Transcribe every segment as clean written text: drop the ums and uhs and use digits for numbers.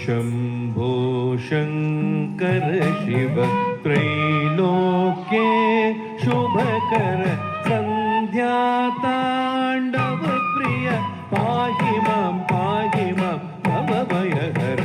शम्भो शङ्कर शिव त्रैलोक्ये शुभकर सन्ध्याताण्डव प्रिय पाहि मां भवभयहर।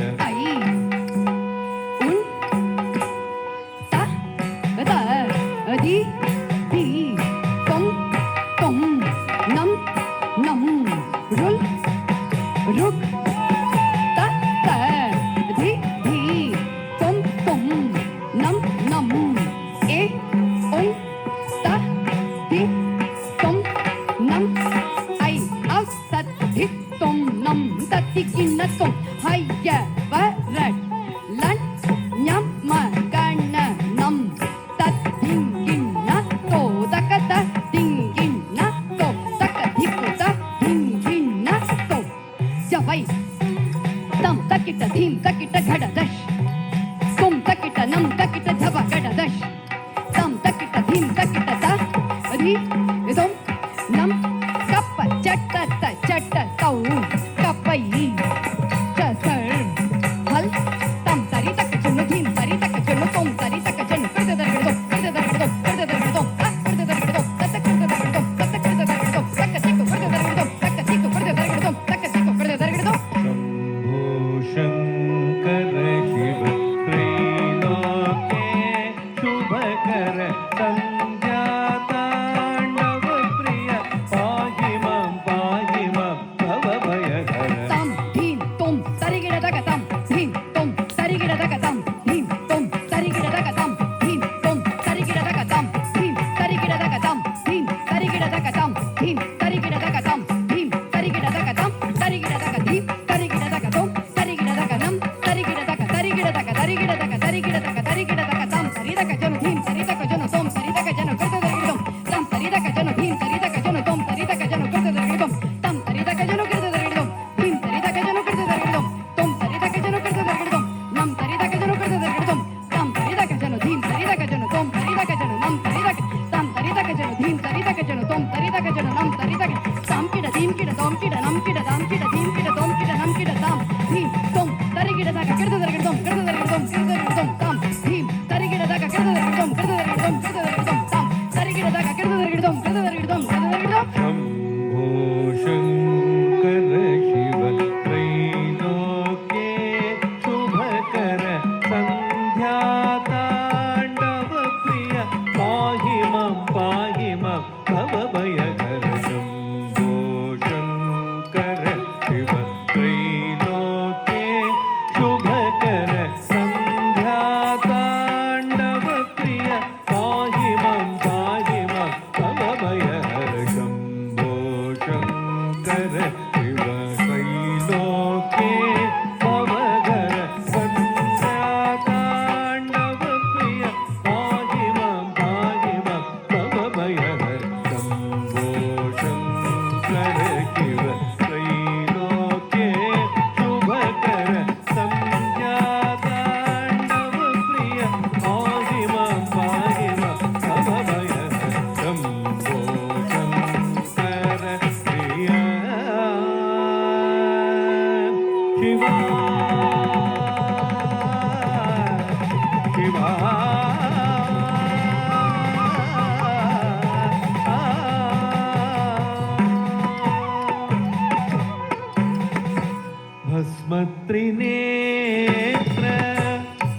भस्मत्रिनेत्र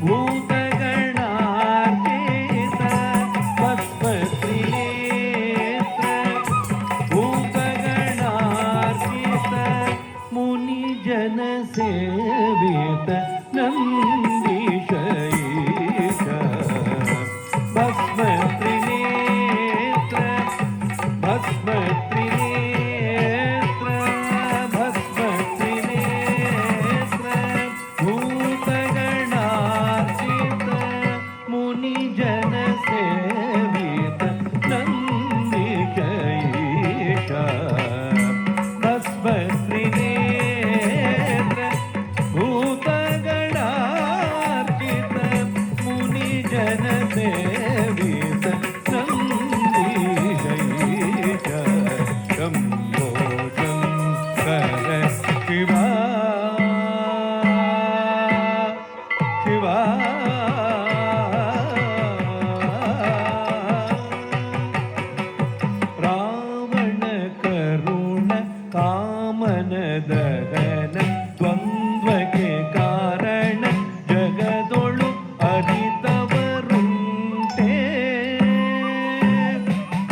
भूतगणार्चित भस्मत्रिनेत्र भूतगणार्चित मुनिजनसेवित नन्दीशैष भस्मत्रिनेत्र भूतगणार्चित मुनिजनसेवित नन्दीशैष भस्मत्रिनेत्र ಶಿವ ಶಿವ ರಾವಣ ಕರುಣ ಕಾಮನ ದಹನ ದ್ವಂದ್ವಕ್ಕೆ ಕಾರಣ ಜಗದೊಳು ಅರಿತವರುಂಟೆ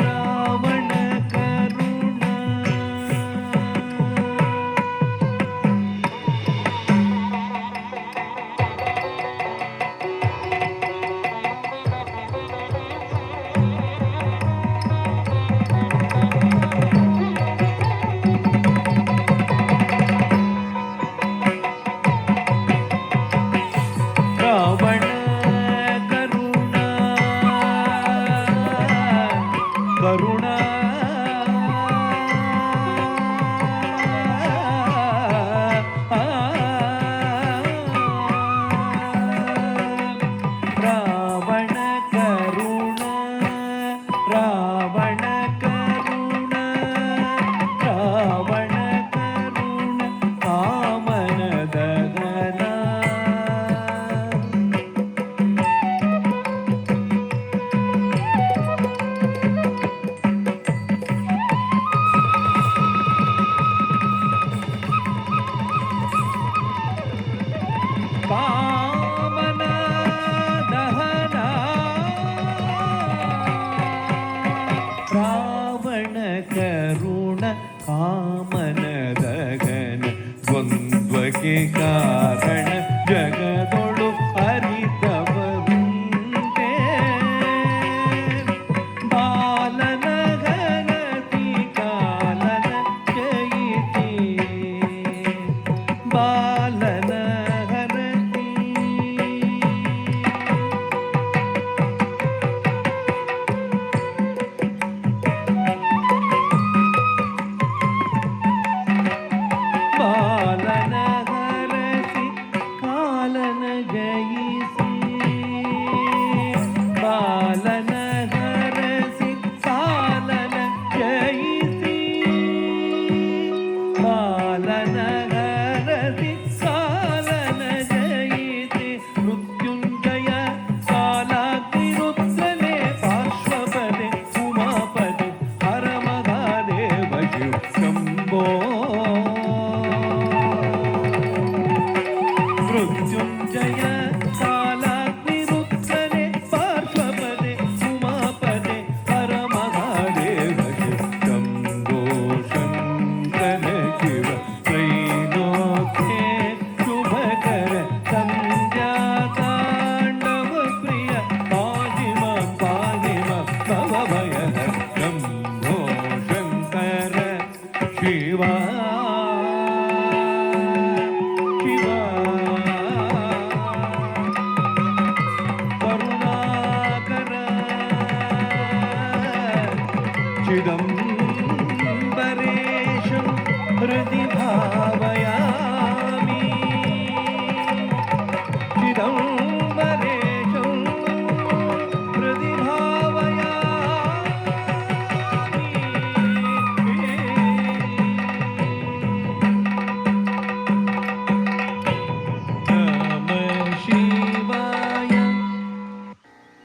ರಾವಣ ಕರುಣ ರಾವಣ ಕರುಣ ಕರುಣ ರಾವಣ ಕರುಣ ರಾವಣ ಕರುಣ ರಾವಣ ಕರುಣ ಕಾಮನ ದಹನ ಕಾಮನ ದಹನ ರಾವಣ ಕರುಣ ಕಾಮನ ದಹನ ದ್ವಂದ್ವಕ್ಕೆ ಕಾರಣ ಜಗದೊಳು ಅರಿತವರುಂಟೆ ಬಾಲನ ಹರತಿ ಕಾಲನ ಜಯಿತಿ ಬಾಲನ ಹರತಿ ಬಾಲನ ಹರಸಿ ಕಾಲನ ಜಯಿಸಿ ಬಾಲನ ಹರಸಿ ಕಾಲನ ಜಯಿಸಿ ಬಾಲನ ಹರಸಿ ಕಾಲನ ಜಯಿಸಿ ಮೃತ್ಯುಂಜಯ ಕಾಲಾಗ್ನಿರುದ್ರನೇ ಪಾರ್ಶ್ವಪದೆ ಉಮಾಪದೆ ಹರ ಮಹಾದೇವ ಶಿವ ಶಂಭೋ ಮೃತ್ಯುಂಜಯ ಕಾಲಾಗ್ನಿರುದ್ರನೇ ಪಾರ್ಶ್ವಪದೆ ಉಮಾಪದೆ ಹರ ಮಹಾದೇವ ಶಿವ ಶಂಭೋ ಶಂಕರ ಶಿವ ತ್ರೈಲೋಕ್ಯೆ ಶುಭಕರ ಸಂಧ್ಯಾ ತಾಂಡವ ಪ್ರಿಯ ಪಾಹಿಮ ಭವಭಯ ಶಂಭೋ ಶಂಕರ ಶಿವ ಶಿವ ಕರುಣಾಕರ ಚಿದಂಬರೇಶಂ ಹೃದಯ